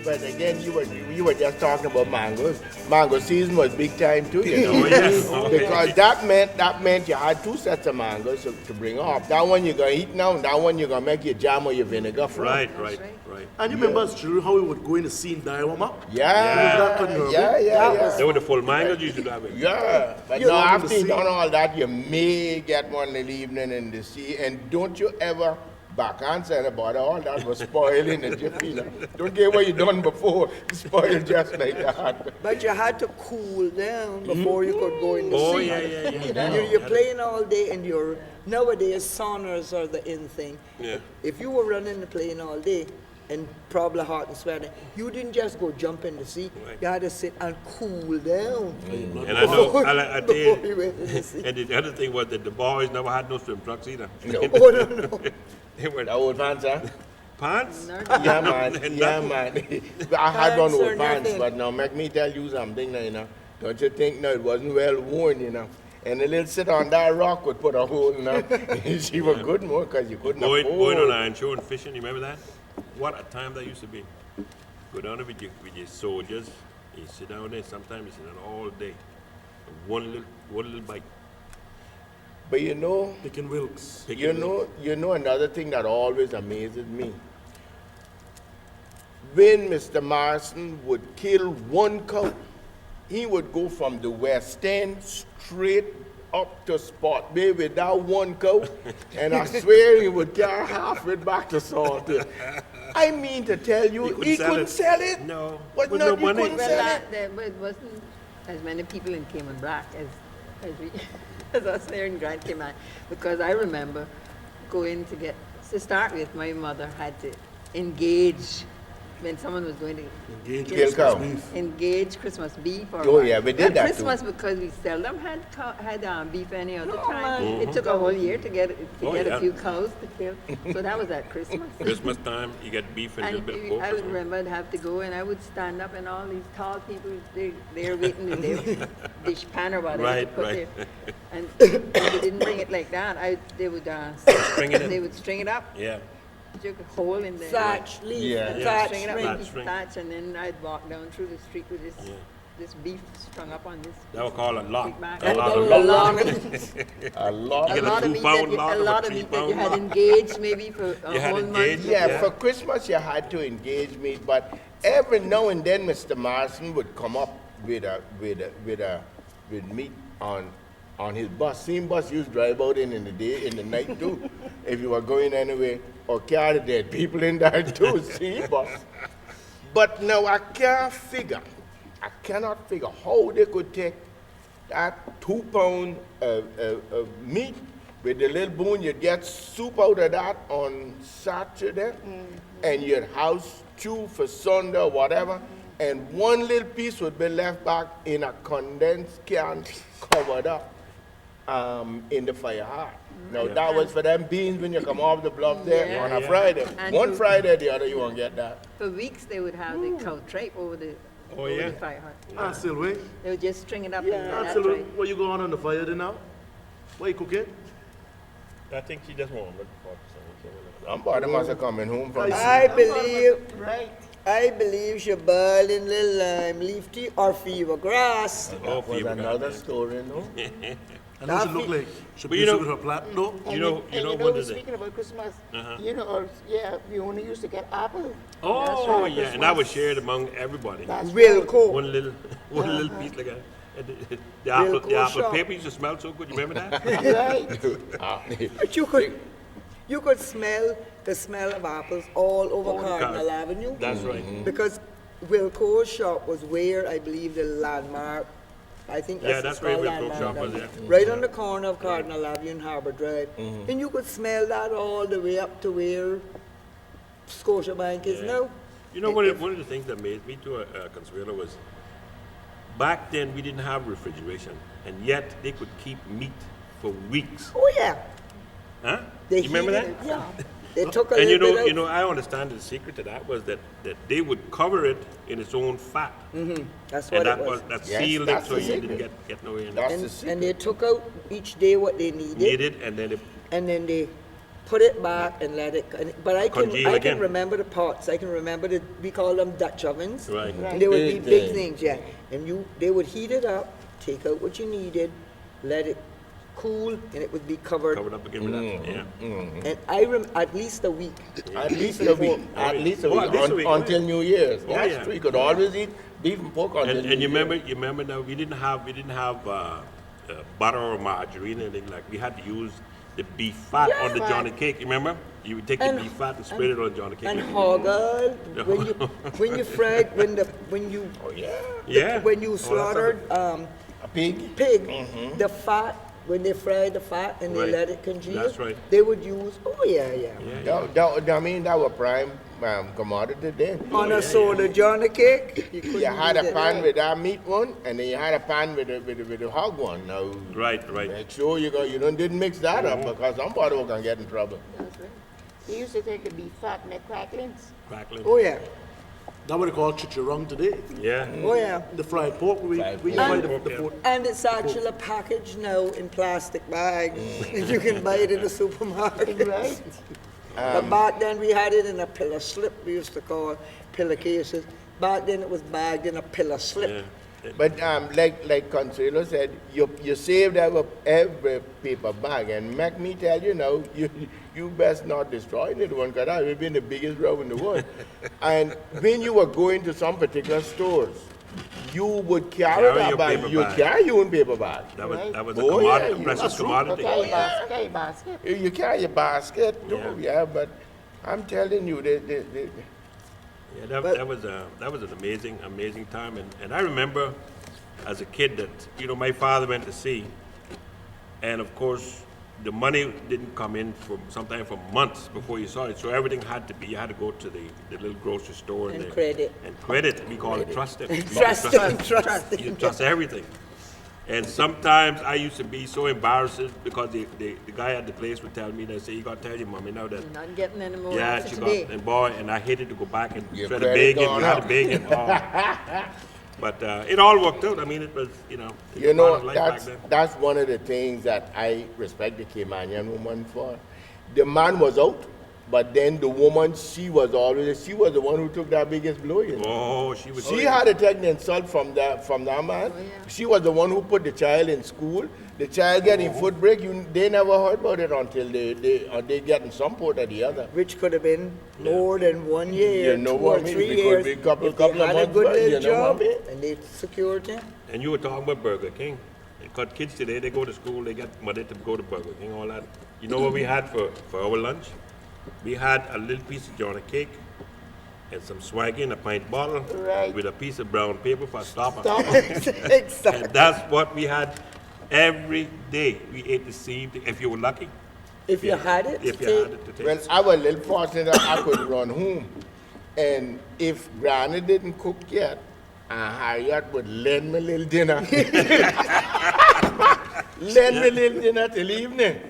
But again, you were just talking about mangoes. Mango season was big time too, you know. Oh, yes. Because that meant you had two sets of mangoes to bring off. That one you're gonna eat now, and that one you're gonna make your jam or your vinegar from. Right. And you remember children how we would go in the scene diorama? Yeah. They were the full mangoes you used to have it. Yeah, but You no, love after the you sea. done all that, you may get one in the evening in the sea, and don't you ever back answer about all that was spoiled in the jiffy. Now. Don't care what you done before, spoiled just like that. But you had to cool down before you could go in the Oh, sea. yeah. You're playing all day, and nowadays saunas are the in thing. Yeah. If you were running and playing all day, and probably hot and sweating, you didn't just go jump in the sea. Right. You had to sit and cool down. And I know, I tell Before you, you went in the sea. and the other thing was that the boys never had no swim trunks either. No. Oh, no. They were The old pants, huh? pants. Yeah, man. I had one Pants or old pants, nothing. but now make me tell you something now, you know. Don't you think, no, it wasn't well worn, you know. And the little sit on that rock would put a hole in her. She was good more because you couldn't Going afford. on iron shore and fishing, you remember that? What a time that used to be. Go down there with your soldiers, you sit down there, sometimes you sit down all day. One little bite. But you know, Picking Wilkes. you know another thing that always amazes me. When Mr. Morrison would kill one cow, he would go from the West End straight up to Spot Bay with that one cow, and I swear he would carry half it back to Salty. I mean to tell you, he couldn't sell it. No. What With not? no You money. couldn't Well, sell it. it wasn't as many people in Cayman Black as we as us there in Grand Cayman, because I remember going to start with, my mother had to engage when someone was going to Kill cow. Engage Christmas beef or Oh, what? yeah, we did that too. Christmas, because we seldom had beef any other time. It took a whole year to get a few cows to kill. So that was at Christmas. Christmas time, you get beef and a little bit of pork. I or would something. remember I'd have to go, and I would stand up, and all these tall people, they're waiting in their dish pan or whatever. Right, to put right. Their, and if they didn't bring it like that, they would String it in. they would string it up, Yeah. dig a hole in the Thatch leaf, Yeah. the Yeah. thatch string it up string. with Thatch string. thatch, and then I'd walk down through the street with this beef strung up on this. That was called a lot. big back. A lot A of lot lot. of it. A lot. You A get a lot of 2 meat pound lot a or a lot of 3 meat that you pound had lot. engaged maybe for a You had whole engaged, month. Yeah, Yeah. for Christmas you had to engage me, but every now and then Mr. Morrison would come up with meat on his bus. Same bus you used to drive out in the day, in the night too, if you were going anywhere, or carry dead people in that too, same bus. But now I cannot figure how they could take that 2 pound of meat with the little bone, you'd get soup out of that on Saturday, and you'd house stew for Sunday or whatever, and one little piece would be left back in a condensed can covered up in the fire heart. Now that was for them beans when you come off the bluff there Yeah. on a Friday. And One to- Friday, the other you won't get that. For weeks they would have the cow tripe over the yeah. fire heart. Ah, still wait. They would just string it up Ah, and still that wait. What you going on the fire then now? What you cooking? I think she just won't look for Somebody must have coming home from I believe she boiling little lime leaf tea or fever grass. Oh, was fever another story, no? I know she look like she But you busy know- with her platinum though. You know And one of the... speaking about Christmas, Uh-huh. we only used to get apple. Oh, right, yeah, and that was Christmas. shared among everybody. That's Wilco. One little piece like that. And the apple shop. paper used to smell so good. You remember that? right. But you could smell the smell of apples all over Cardinal Avenue. That's right. Because Wilco's shop was where I believe the landmark, I think Yeah, that's, that's the where small Wilco's shop landmark, was, yeah. right on the corner of Cardinal Avenue and Harbour Drive. And you could smell that all the way up to where Scotiabank is Yeah. now. You know, one of the things that made me to Consuelo was back then we didn't have refrigeration, and yet they could keep meat for weeks. Oh yeah. Huh? They You remember that? heated it, yeah. They took a And little bit out. I understand the secret to that was that they would cover it in its own fat, That's what and that it was. that Yes, sealed it that's so the you secret. didn't get no in. That's the And secret. they took out each day what they needed, Needed, and then and then they put it back and let it, but I Congeal can again. remember the pots. I can remember we call them Dutch ovens. Right. And they would be Big big thing. things, yeah. And they would heat it up, take out what you needed, let it cool, and it would be covered. Covered up again with that, yeah. And at least a week. At least a week. At least a Oh, week. at least a week, Until New Year's. Oh, That's yeah. true. You could always eat beef and pork until And New you Year's. remember now we didn't have butter or margarine and anything, like we had to use the beef fat on the fat. Johnny cake. Remember? You would take the And- beef fat and spread it on the Johnny cake. And hoggle, when you fried, when you Oh, yeah. Yeah. when you Oh, that's slaughtered A pig. pig, the fat, when they fried the fat and they Right. let it congeal, That's right. they would use, Yeah, yeah. I mean, that was prime commodity then. on a soda Johnny cake. You couldn't You had use a it. pan with that meat one, and then you had a pan with the hog one. Now, Right. make sure you didn't mix that up because somebody was gonna get in trouble. That's right. They used to take the beef fat and the cracklings. Crackling. Oh yeah, That what they call chicharron today. Yeah. oh yeah. The fried pork, we Fried you pork. buy Pork, the yeah. pork. And it's actually packaged now in plastic bags. You can buy it in the supermarket. Right? But back then we had it in a pillar slip, we used to call pillar cases. Back then it was bagged in a pillar slip. Yeah. But like Consuelo said, you saved every paper bag, and make me tell you now, you best not destroy it one, because that would been the biggest row in the world. And when you were going to some particular stores, you would carry Carry that your bag. paper You bag. carry your own paper bag. That was a Oh, yeah, commodity, you- precious that's true. commodity. Okay, basket. You carry your basket too, yeah. But I'm telling you, Yeah, that was an amazing time, and I remember as a kid that my father went to sea, and of course the money didn't come in sometimes for months before you saw it, so everything you had to go to the little grocery store And the- credit. and credit. We call it trusted. We Trust him, trust You him. trust everything. And sometimes I used to be so embarrassed because the guy at the place would tell me, they say, you got to tell your mommy now that, You're not getting any more yeah, after she today. got, and boy, and I hated to go back and Your try to credit beg him. gone We had up. to beg him. Oh. But it all worked out. I mean, it was, it was You part know, of life back then. that's one of the things that I respect the Caymanian woman for. The man was out, but then the woman, she was the one who took that biggest blow, you know. Oh, she was. She had to take the insult from that man. Oh, yeah. She was the one who put the child in school. The child getting foot break, they never heard about it until they getting some port or the other. Which could have been more than 1 year, You know 2 what or I mean? 3 It could years. be a couple If they of had a months, good but little you know what job I mean? and they secured it. And you were talking about Burger King. Because kids today, they go to school, they get money to go to Burger King, all that. You know what we had for our lunch? We had a little piece of Johnny cake and some swaggy in a pint bottle Right. with a piece of brown paper for a stopper. Exactly. And that's what we had every day. We ate the same thing, if you were lucky. If you had it, If you take- had it to take. Well, I was a little fortunate that I could run home. And if Granny didn't cook yet, Harriet would lend me a little dinner. Lend me a little dinner till evening.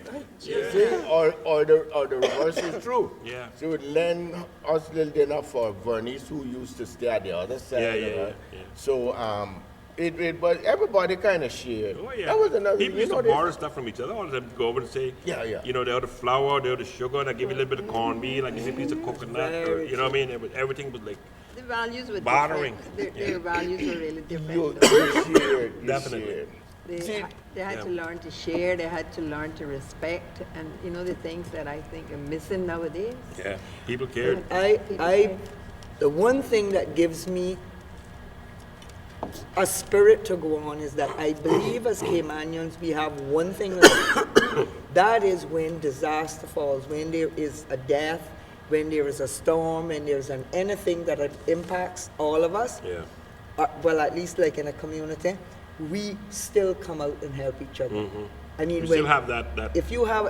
You see? Or the reverse is true. Yeah. She would lend us a little dinner for Vernice, who used to stay at the other side. Yeah, of yeah, her. yeah. So it was everybody kind of shared. Oh, yeah. That was another. People You used know, to borrow stuff from each other. All of them go over and say, Yeah, yeah. You know, they had the flour, they had the sugar, they give you a little bit of cornmeal, I give you a piece of coconut, or, you know what I mean? Everything was like, The values were Bartering. different. Their values were really different. you shared. You Definitely. shared. They, See, they had yeah. to learn to share, they had to learn to respect, and the things that I think are missing nowadays. yeah, people cared. the one thing that gives me a spirit to go on is that I believe as Caymanians we have one thing left. That is when disaster falls, when there is a death, when there is a storm, and there's anything that impacts all of us. Yeah. Well, at least like in a community, we still come out and help each other. I mean, We when, still have that, if you have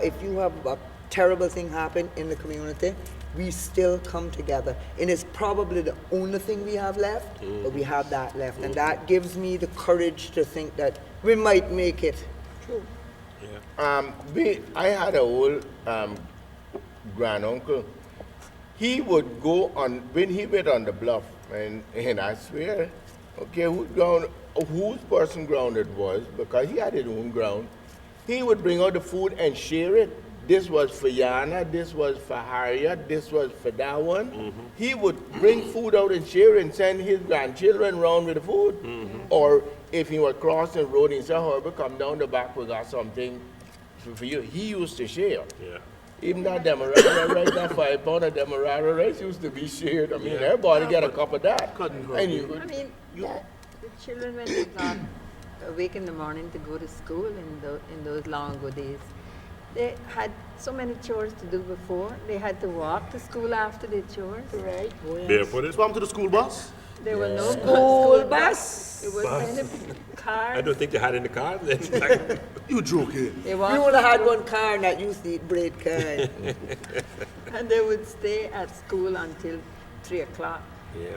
a terrible thing happen in the community, we still come together, and it's probably the only thing we have left, but we have that left, and that gives me the courage to think that we might make it. yeah. I had a old granduncle. He would go on when he went on the bluff, and I swear, okay, whose person ground it was, because he had his own ground. He would bring out the food and share it this was for Yana, this was for Harriet, this was for that one. He would bring food out and share and send his grandchildren around with the food. Or if he was crossing the road, he said, Herbie, come down the back, we got something for you. He used to share. Yeah. Even that demerara right now, 5 pound of demerara rice used to be shared. I mean, everybody get a cup of that. Couldn't hurt And me. you I mean, the children, when they got awake in the morning to go to school in those long ago days, they had so many chores to do before. They had to walk to school after their chores. Right. Barefooted? Swam to the school bus? There were no School bus. It was kind of I cars. don't think they had in the car then. You joking. They We walked, would have had one car that used to eat bread kind. and they would stay at school until 3 o'clock. Yeah.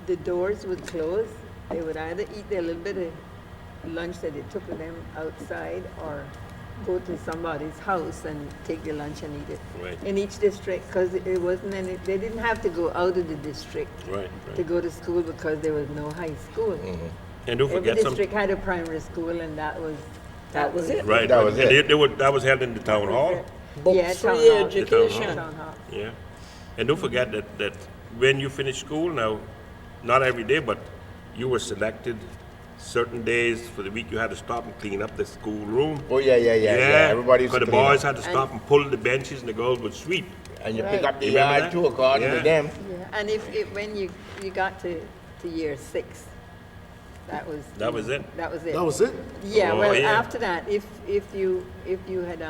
The doors would close. They would either eat their little bit of lunch that they took with them outside, or go to somebody's house and take their lunch and eat it. Right. In each district, because it wasn't any, they didn't have to go out of the district Right, to right. go to school because there was no high school. And don't Every forget some, district had a primary school, and that was it. right, That right. was And it. that was held in the town hall. Yeah, Books town free hall. education. Town hall. Yeah. And don't forget that when you finish school now, not every day, but you were selected certain days for the week you had to stop and clean up the school room. Oh, yeah. Everybody used to Because the clean boys up. had to stop and pull the benches and the girls would sweep. And you pick up the You remember yard that? too, according to Yeah. them. Yeah, and if when you got to year 6, that was That was it? That was it. That was it? Yeah. Oh, Well, yeah. after that, if you had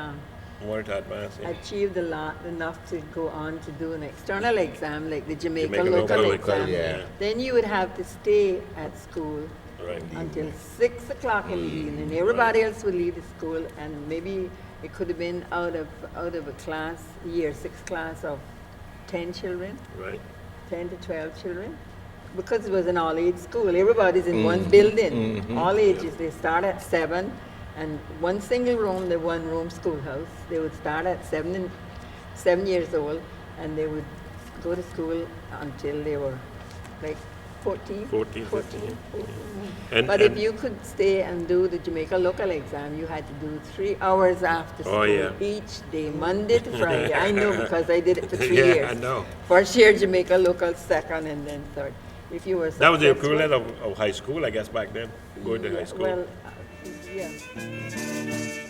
Wanted to advance, yeah. achieved a lot enough to go on to do an external exam like the Jamaica Jamaica local local exam, yeah. then you would have to stay at school Right. until 6 o'clock in the evening. Everybody else would leave the school, and maybe it could have been out of a class, year 6 class of 10 children, Right. 10 to 12 children, because it was an all-age school. Everybody's in one building, all ages. They start at 7, and one single room, the one-room schoolhouse. They would start at 7 years old, and they would go to school until they were like 14, 14, 15. And, But and if you could stay and do the Jamaica local exam, you had to do 3 hours after school Oh, yeah. each day, Monday to Friday. I know because I did it for 3 Yeah, years. I know. First year Jamaica local, second, and then third. If you were that was the successful- equivalent of high school, I guess, back then, going to high school. Well, yeah.